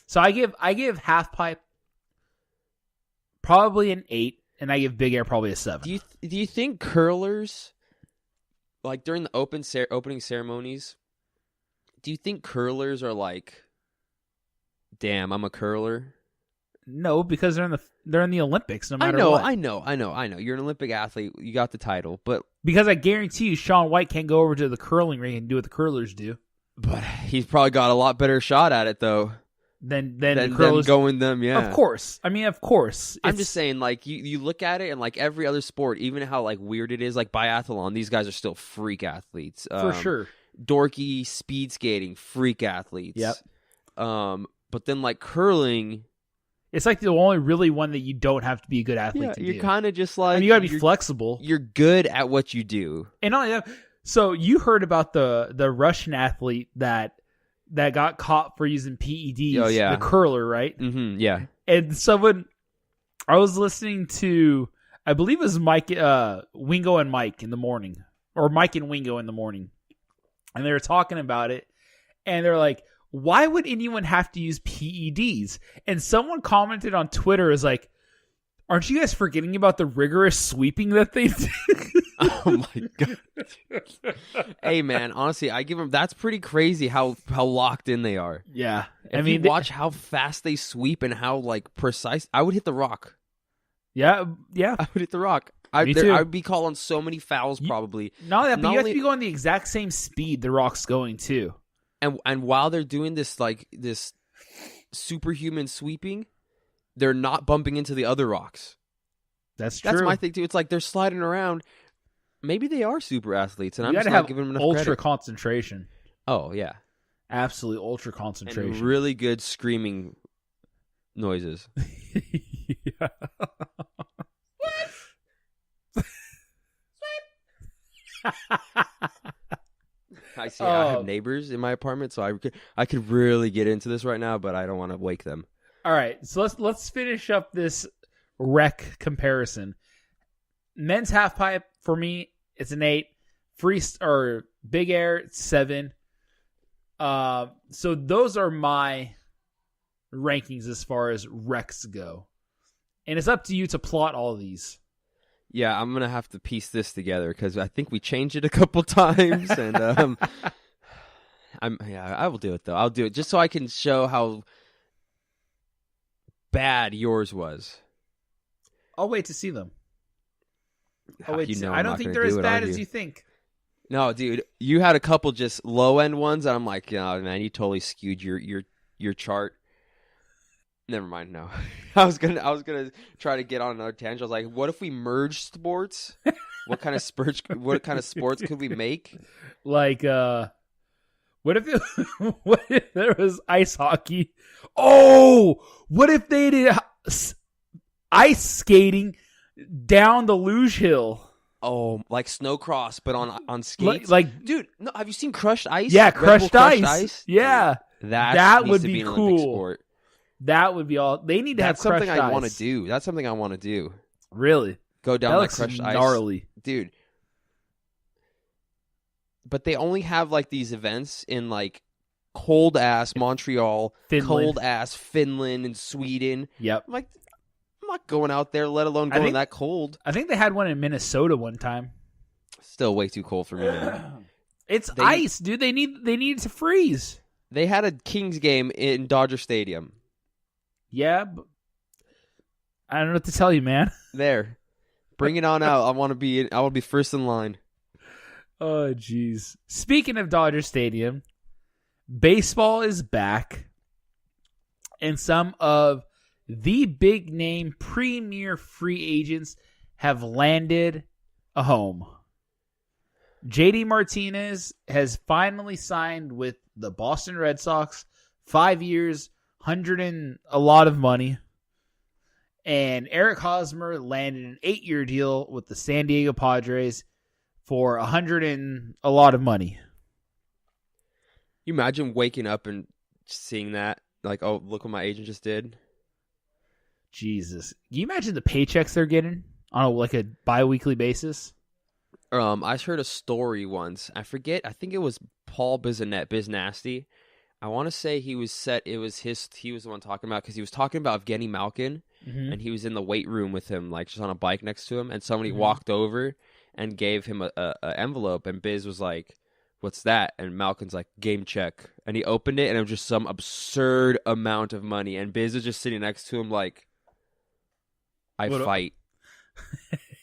So I give half pipe probably an 8, and I give big air probably a 7. Do you think curlers, like during the opening ceremonies, do you think curlers are like, damn, I'm a curler? No, because they're in the Olympics no matter what. I know. You're an Olympic athlete. You got the title, but because I guarantee you, Shaun White can't go over to the curling ring and do what the curlers do. But he's probably got a lot better shot at it though. Than the curlers going them, yeah. Of course. I mean, of course. I'm just saying, like you look at it, and like every other sport, even how like weird it is, like biathlon, these guys are still freak athletes for sure. dorky speed skating freak athletes. Yep. But then like curling, it's like the only really one that you don't have to be a good athlete to do. you're kind of just like, I mean, you gotta be flexible. You're good at what you do. And not only that, so you heard about the Russian athlete that got caught for using PEDs, Oh, yeah. the curler, right? Mm-hmm, yeah. And someone, I was listening to, I believe it was Mike, Wingo and Mike in the morning, or Mike and Wingo in the morning, and they were talking about it, and they're like, why would anyone have to use PEDs? And someone commented on Twitter is like, aren't you guys forgetting about the rigorous sweeping that they do? Oh my god! Hey man, honestly, I give them. That's pretty crazy how locked in they are. Yeah, I mean, watch how fast they sweep and how like precise. I would hit the rock. Yeah. I would hit the rock. Me too. I'd be calling so many fouls probably. But you have to be going the exact same speed the rock's going too. And while they're doing this like this superhuman sweeping, they're not bumping into the other rocks. That's true. That's my thing too. It's like they're sliding around. Maybe they are super athletes, and I'm just not giving them enough ultra credit. concentration. Oh yeah, absolutely ultra concentration. And really good screaming noises. Yeah. I see. I have neighbors in my apartment, so I could really get into this right now, but I don't want to wake them. All right, so let's finish up this rec comparison. Men's half pipe for me, it's an 8. Or big air, it's 7. So those are my rankings as far as recs go, and it's up to you to plot all of these. Yeah, I'm gonna have to piece this together because I think we changed it a couple times, and I will do it though. I'll do it just so I can show how bad yours was. I'll wait to see them. I I'm don't not think gonna they're do as it, bad are as you? you think. No, dude, you had a couple just low end ones, and I'm like, oh, man, you totally skewed your chart. Never mind. No, I was gonna try to get on another tangent. I was like, what if we merge sports? What kind of sports could we make? Like, what if what if there was ice hockey? Oh, what if they did ice skating down the luge hill? Oh, like snowcross, but on skates. Like, dude, no, have you seen crushed ice? Yeah, Red Bull crushed crushed ice. Yeah, that would needs to be an Olympic cool. sport. That would be all. They need to That's have crushed something I ice. want to do. That's something I want to do. Really? Go down That like looks crushed gnarly. ice, dude. But they only have like these events in like cold ass Montreal, cold ass Finland, and Sweden. Yep. I'm like, I'm not going out there, let alone going that cold. I think they had one in Minnesota one time. Still way too cold for me, man. It's ice, dude. They need it to freeze. They had a Kings game in Dodger Stadium. Yeah, but I don't know what to tell you, man. There, bring it on out. I want to be first in line. Oh, jeez. Speaking of Dodger Stadium, baseball is back, and some of the big name premier free agents have landed a home. JD Martinez has finally signed with the Boston Red Sox, 5 years, 100 and a lot of money. And Eric Hosmer landed an 8-year deal with the San Diego Padres for 100 and a lot of money. You imagine waking up and seeing that? Like, oh, look what my agent just did. Jesus. Can you imagine the paychecks they're getting on a bi-weekly basis? I heard a story once. I forget. I think it was Paul Biznasty. I want to say he was the one talking about, because he was talking about Evgeny Malkin, and he was in the weight room with him, like just on a bike next to him, and somebody walked over and gave him a envelope, and Biz was like, "What's that?" And Malkin's like, "Game check." And he opened it, and it was just some absurd amount of money, and Biz was just sitting next to him like, "I fight."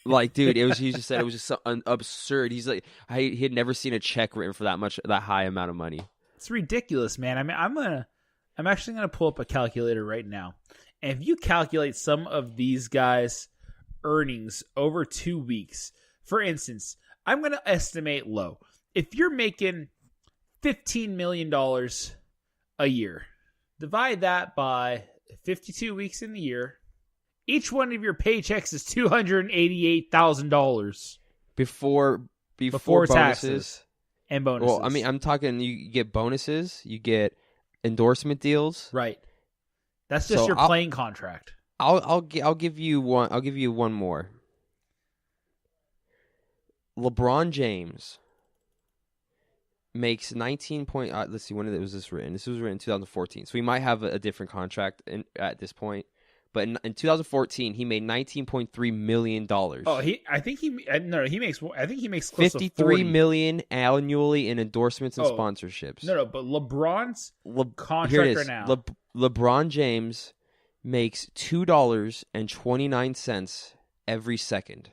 Like, dude, he just said it was just so absurd. He's like, he had never seen a check written for that high amount of money. It's ridiculous, man. I mean, I'm actually gonna pull up a calculator right now, and if you calculate some of these guys' earnings over 2 weeks, for instance, I'm gonna estimate low. If you're making $15 million a year. Divide that by 52 weeks in the year. Each one of your paychecks is $288,000 before before bonuses taxes and bonuses. Well, I mean, I'm talking. You get bonuses. You get endorsement deals. right. That's just So your playing contract. I'll give you one. I'll give you one more. LeBron James makes 19 point. Let's see, when was this written? This was written in 2014. So we might have a different contract at this point. But in 2014, he made $19.3 million. Oh, he makes close to 53 $40 million annually in endorsements and sponsorships. No, but LeBron's contract here it is. right now. LeBron James makes $2.29 every second.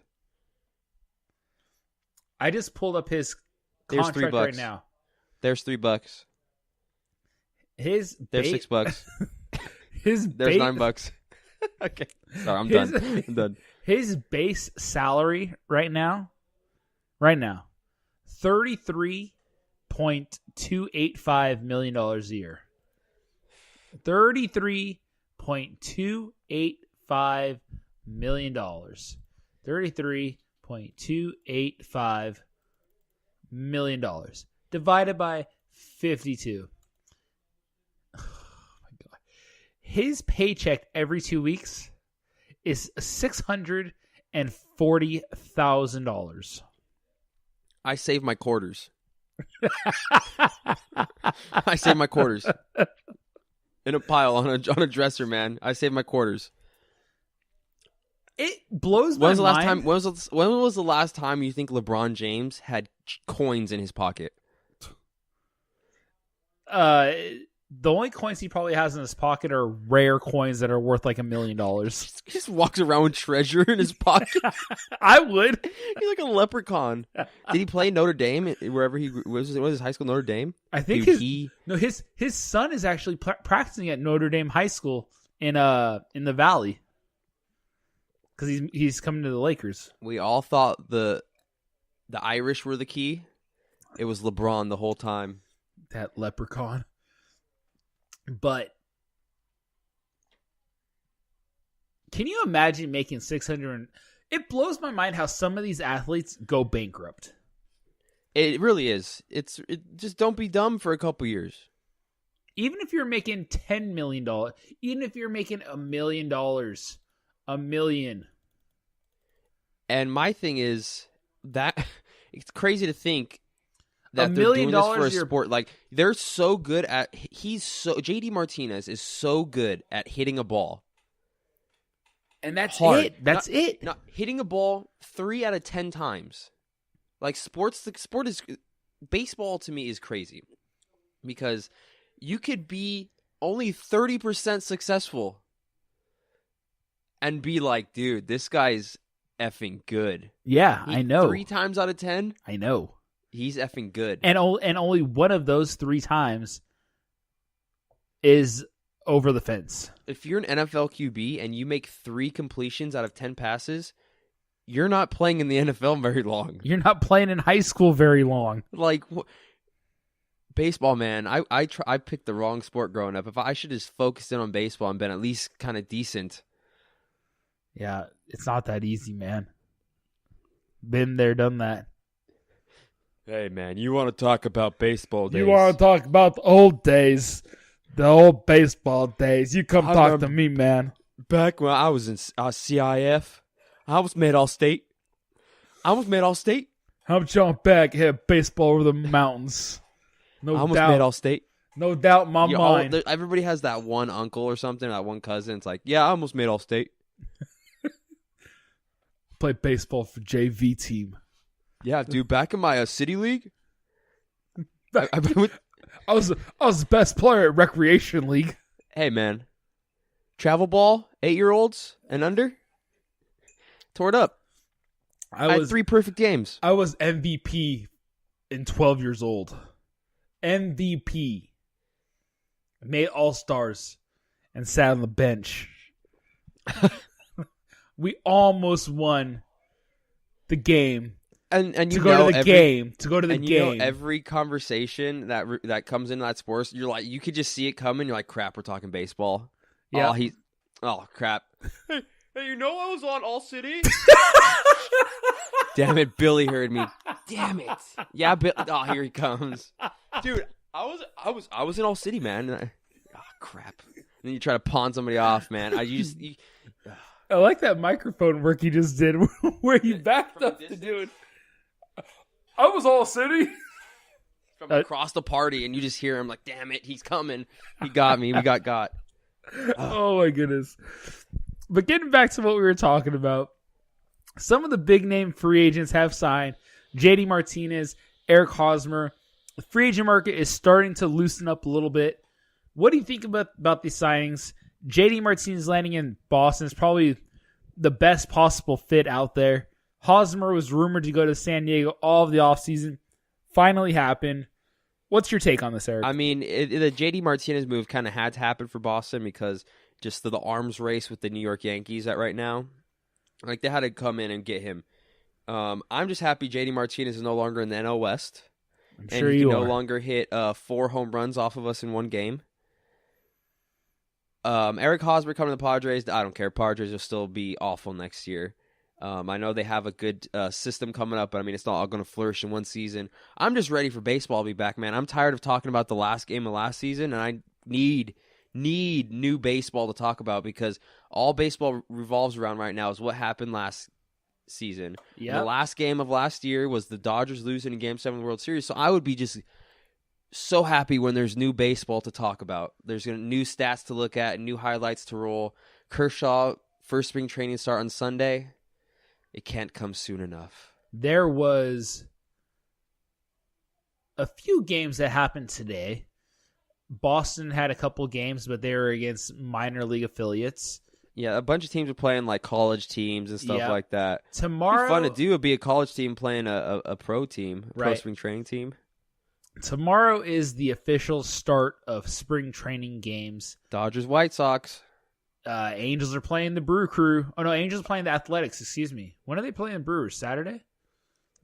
I just pulled up his There's contract $3. right now. There's $3. There's $6. There's $9. Okay, sorry, I'm done. I'm done. His base salary right now, $33.285 million a year. $33.285 million. $33.285 million divided by 52. His paycheck every 2 weeks is $640,000. I save my quarters. I save my quarters in a pile on a dresser, man. I save my quarters. It blows my mind. When was the last time you think LeBron James had coins in his pocket? The only coins he probably has in his pocket are rare coins that are worth like $1 million. He just walks around with treasure in his pocket. I would. He's like a leprechaun. Did he play Notre Dame wherever he was his high school? Notre Dame. I think his son is actually practicing at Notre Dame High School in the Valley because he's coming to the Lakers. We all thought the Irish were the key. It was LeBron the whole time. That leprechaun. But can you imagine making 600? It blows my mind how some of these athletes go bankrupt. It really is. Just don't be dumb for a couple years. Even if you're making $10 million, even if you're making $1 million, $1 million. And my thing is that it's crazy to think that $1 they're million doing this for a sport. Like, they're so good at. JD Martinez is so good at hitting a ball. And that's hard. it. That's it. Not hitting a ball 3 out of 10 times. Like, the sport is. Baseball to me is crazy. Because you could be only 30% successful. And be like, dude, this guy's effing good. Yeah, I know. 3 times out of 10? I know. He's effing good. And only one of those 3 times is over the fence. If you're an NFL QB and you make 3 completions out of 10 passes, you're not playing in the NFL very long. You're not playing in high school very long. Like, baseball, man. I picked the wrong sport growing up. If I should just focused in on baseball and been at least kind of decent. Yeah, it's not that easy, man. Been there, done that. Hey, man, you want to talk about baseball days? You want to talk about the old days, the old baseball days. You come talk to me, man. Back when I was in CIF, I almost made All-State. I'm jumping back, hit baseball over the mountains. I almost made All-State. No doubt in my mind. Everybody has that one uncle or something, that one cousin. It's like, yeah, I almost made All-State. Play baseball for JV team. Yeah, dude, back in my city league, I was the best player at recreation league. Hey, man, travel ball, 8-year-olds and under, tore it up. I had 3 perfect games. I was MVP in 12 years old. MVP. Made All-Stars and sat on the bench. We almost won the game. and to you go know to the game. To go to the and game. you know every conversation that comes into that sports, you're like, you could just see it coming. You're like, crap, we're talking baseball. Yeah. Oh crap. Hey, you know I was on All City? Damn it, Billy heard me. Damn it. Yeah, oh, here he comes. Dude, I was in All City, man. Oh crap. And then you try to pawn somebody off, man. I like that microphone work you just did where you backed up to do it. I was All City. From across the party, and you just hear him like, damn it, he's coming. He got me. We got. Oh my goodness. But getting back to what we were talking about, some of the big name free agents have signed. JD Martinez, Eric Hosmer. The free agent market is starting to loosen up a little bit. What do you think about these signings? JD Martinez landing in Boston is probably the best possible fit out there. Hosmer was rumored to go to San Diego all of the offseason. Finally happened. What's your take on this, Eric? I mean, the JD Martinez move kind of had to happen for Boston because just the arms race with the New York Yankees at right now. Like, they had to come in and get him. I'm just happy JD Martinez is no longer in the NL West. I'm and sure he you can are. no longer hit 4 home runs off of us in one game. Eric Hosmer coming to the Padres. I don't care. Padres will still be awful next year. I know they have a good system coming up, but I mean, it's not all going to flourish in one season. I'm just ready for baseball to be back, man. I'm tired of talking about the last game of last season, and I need new baseball to talk about because all baseball revolves around right now is what happened last season. Yep. The last game of last year was the Dodgers losing in Game 7 of the World Series, so I would be just so happy when there's new baseball to talk about. There's new stats to look at, new highlights to roll. Kershaw, first spring training start on Sunday. It can't come soon enough. There was a few games that happened today. Boston had a couple games, but they were against minor league affiliates. Yeah, a bunch of teams are playing like college teams and stuff like that. Tomorrow, It'd be fun to do would be a college team playing a pro team, a pro spring training team. Tomorrow is the official start of spring training games. Dodgers, White Sox. Angels are playing the Brew Crew. Oh no, Angels are playing the Athletics. Excuse me. When are they playing the Brewers? Saturday?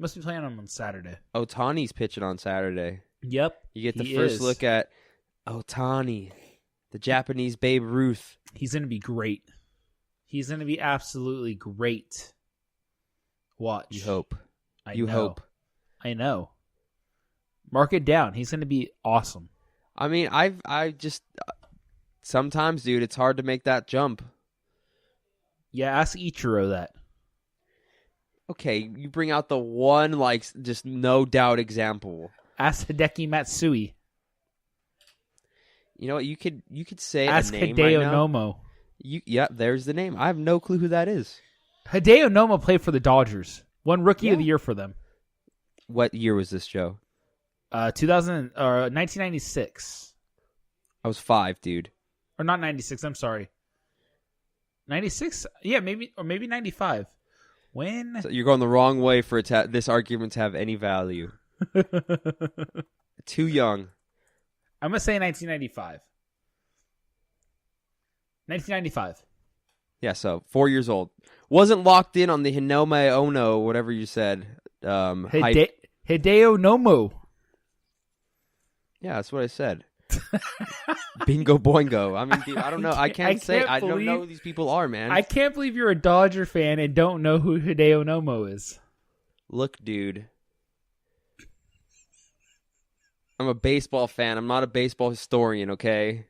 Must be playing them on Saturday. Ohtani's pitching on Saturday. Yep. You get the first look at Ohtani, the Japanese Babe Ruth. He's going to be great. He's going to be absolutely great. Watch. You hope. I You know. hope. I know. Mark it down. He's going to be awesome. I mean, I just sometimes, dude, it's hard to make that jump. Yeah, ask Ichiro that. Okay, you bring out the one, like, just no doubt example. Ask Hideki Matsui. You know what? You could say Ask a name Hideo right now. Nomo. Yeah, there's the name. I have no clue who that is. Hideo Nomo played for the Dodgers. Won Rookie of the Year for them. What year was this, Joe? 1996. I was 5, dude. Or not 96, I'm sorry. 96? Yeah, maybe 95. When? So you're going the wrong way for this argument to have any value. Too young. I'm going to say 1995. 1995. Yeah, so 4 years old. Wasn't locked in on the Hinome Ono, whatever you said. Hideo Nomo. Yeah, that's what I said. Bingo boingo. I mean, dude, I don't know. I don't know who these people are, man. I can't believe you're a Dodger fan and don't know who Hideo Nomo is. Look, dude. I'm a baseball fan. I'm not a baseball historian, okay?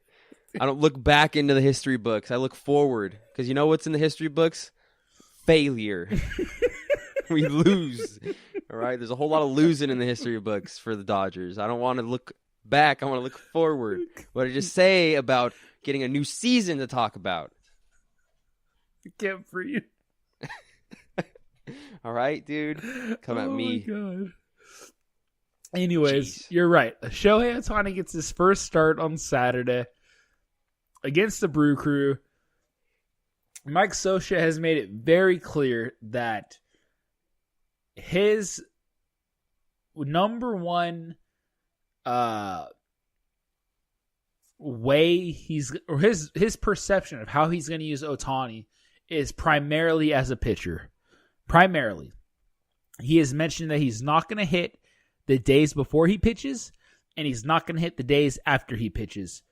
I don't look back into the history books. I look forward. Because you know what's in the history books? Failure. We lose. All right? There's a whole lot of losing in the history books for the Dodgers. I don't want to look back. I want to look forward. What did I just say about getting a new season to talk about? I can't breathe. All right, dude? Come at me. Oh, my God. Anyways, Jeez. You're right. Shohei Ohtani gets his first start on Saturday against the Brew Crew. Mike Scioscia has made it very clear that his number one way his perception of how he's going to use Ohtani is primarily as a pitcher. Primarily. he has mentioned that he's not going to hit the days before he pitches, and he's not going to hit the days after he pitches.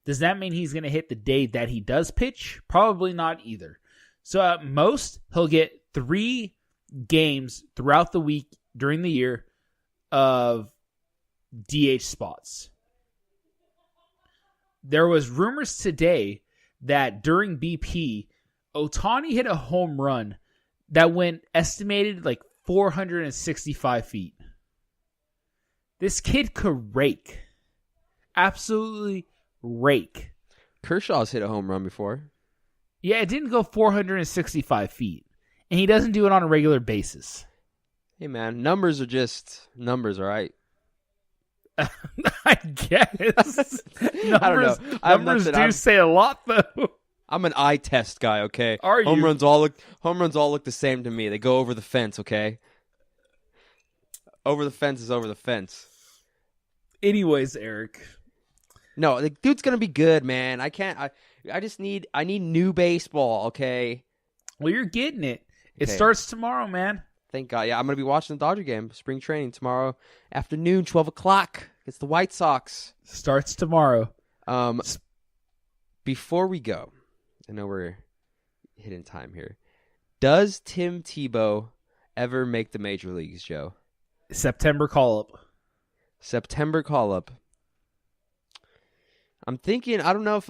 Does that mean he's going to hit the day that he does pitch? Probably not either. So at most, he'll get 3 games throughout the week during the year of DH spots. There was rumors today that during BP, Ohtani hit a home run that went estimated like 465 feet. This kid could rake. Absolutely rake. Kershaw's hit a home run before. Yeah, it didn't go 465 feet. And he doesn't do it on a regular basis. Hey, man, numbers are just numbers, all right? I guess. I don't know. Numbers do say a lot, though. I'm an eye test guy, okay? Are you? Home runs all look the same to me. They go over the fence, okay? Over the fence is over the fence. Anyways, Eric. No, the dude's gonna be good, man. I need new baseball, okay? Well, you're getting it. It Okay. starts tomorrow, man. Thank God. Yeah, I'm gonna be watching the Dodger game, spring training tomorrow afternoon, 12 o'clock. It's the White Sox. Starts tomorrow. Before we go, I know we're hitting time here. Does Tim Tebow ever make the major leagues, Joe? September call-up. September call-up. I'm thinking, I don't know if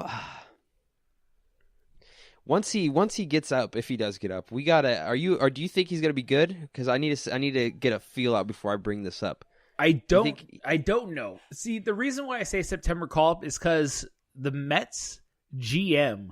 once he gets up, if he does get up, we gotta. Do you think he's gonna be good? Because I need to get a feel out before I bring this up. I don't know. See, the reason why I say September call-up is because the Mets GM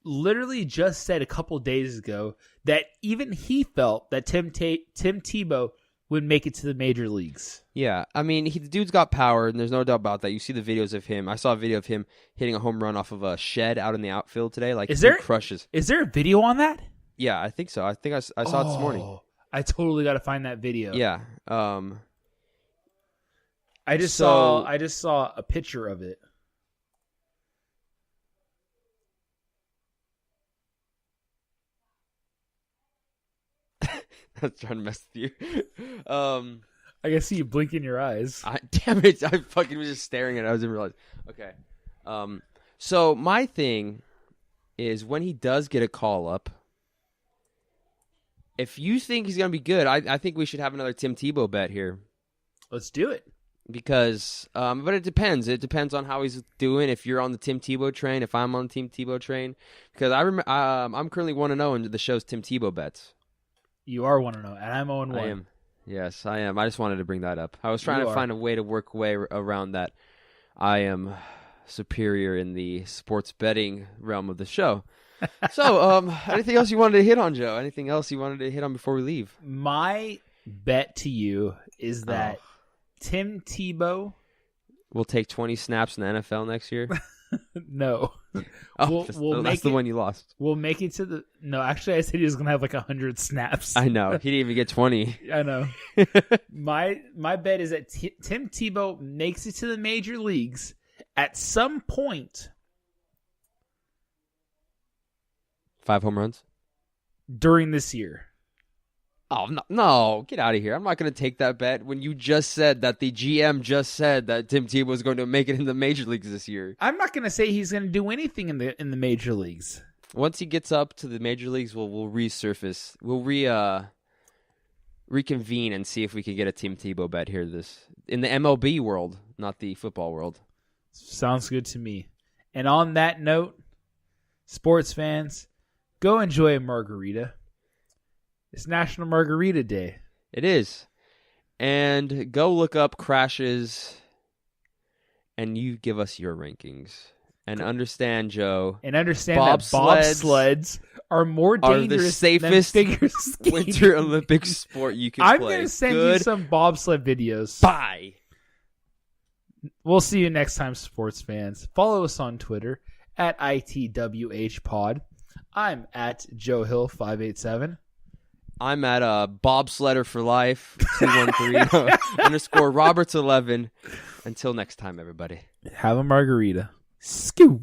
literally just said a couple days ago that even he felt that Tim Tebow would make it to the major leagues. Yeah, I mean, the dude's got power, and there's no doubt about that. You see the videos of him. I saw a video of him hitting a home run off of a shed out in the outfield today. Like, he crushes. Is there a video on that? Yeah, I think so. I think I saw it this morning. I totally got to find that video. Yeah. I just saw a picture of it. I was trying to mess with you. I can see you blinking your eyes. Damn it! I fucking was just staring at it. I didn't realize. Okay. So my thing is when he does get a call up, if you think he's gonna be good, I think we should have another Tim Tebow bet here. Let's do it. Because, but it depends. It depends on how he's doing. If you're on the Tim Tebow train, if I'm on the Tim Tebow train, because I'm currently 1-0 in the show's Tim Tebow bets. You are 1-0, and I'm 0-1. I am. Yes, I am. I just wanted to bring that up. I was trying to find a way to work way around that. I am superior in the sports betting realm of the show. So, anything else you wanted to hit on, Joe? Anything else you wanted to hit on before we leave? My bet to you is that Tim Tebow will take 20 snaps in the NFL next year. No. That's the one you lost. We'll make it to the... No, actually, I said he was going to have like 100 snaps. I know. He didn't even get 20. I know. My bet is that Tim Tebow makes it to the major leagues at some point. 5 home runs? During this year. Oh, no, get out of here. I'm not going to take that bet when you just said that the GM just said that Tim Tebow was going to make it in the major leagues this year. I'm not going to say he's going to do anything in the major leagues. Once he gets up to the major leagues, we'll resurface. We'll reconvene and see if we can get a Tim Tebow bet here in the MLB world, not the football world. Sounds good to me. And on that note, sports fans, go enjoy a margarita. It's National Margarita Day. It is. And go look up crashes and you give us your rankings. And understand, Joe. And understand that bobsleds are more dangerous than the safest figure skating. Winter Olympic sport you can I'm play. going to send you some bobsled videos. Bye. We'll see you next time, sports fans. Follow us on Twitter at ITWHpod. I'm at Joe Hill 587. I'm at Bobsledder for Life 213 _ Roberts 11. Until next time, everybody. Have a margarita. Skoo.